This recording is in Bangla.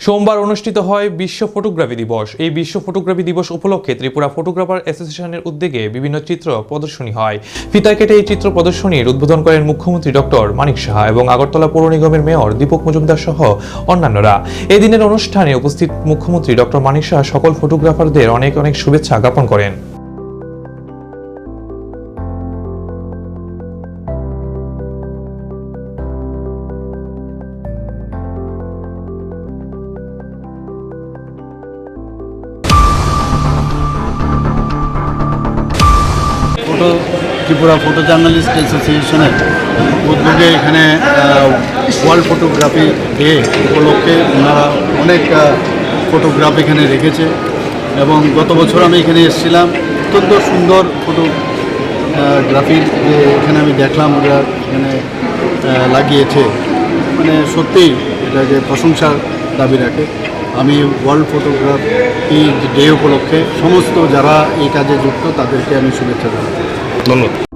সোমবার অনুষ্ঠিত হয় বিশ্ব ফটোগ্রাফি দিবস। এই বিশ্ব ফটোগ্রাফি দিবস উপলক্ষে ত্রিপুরা ফটোগ্রাফার অ্যাসোসিয়েশনের উদ্যোগে বিভিন্ন চিত্র প্রদর্শনী হয়। ফিতা কেটে এই চিত্র প্রদর্শনীর উদ্বোধন করেন মুখ্যমন্ত্রী ডক্টর মানিক সাহা এবং আগরতলা পৌর নিগমের মেয়র দীপক মজুমদার সহ অন্যান্যরা। এই দিনের অনুষ্ঠানে উপস্থিত মুখ্যমন্ত্রী ডক্টর মানিক সাহা সকল ফটোগ্রাফারদের অনেক অনেক শুভেচ্ছা জ্ঞাপন করেন। ত্রিপুরা ফটো জার্নালিস্ট অ্যাসোসিয়েশনের উদ্যোগে এখানে ওয়ার্ল্ড ফটোগ্রাফি ডে উপলক্ষে ওনারা অনেক ফটোগ্রাফ এখানে রেখেছে এবং গত বছর আমি এখানে এসেছিলাম। অত্যন্ত সুন্দর ফটোগ্রাফি যে এখানে আমি দেখলাম ওরা এখানে লাগিয়েছে, মানে সত্যিই এটাকে প্রশংসার দাবি রাখে। আমি ওয়ার্ল্ড ফটোগ্রাফি ডে উপলক্ষে সমস্ত যারা এই কাজে যুক্ত তাদেরকে আমি শুভেচ্ছা জানাই। ধন্যবাদ।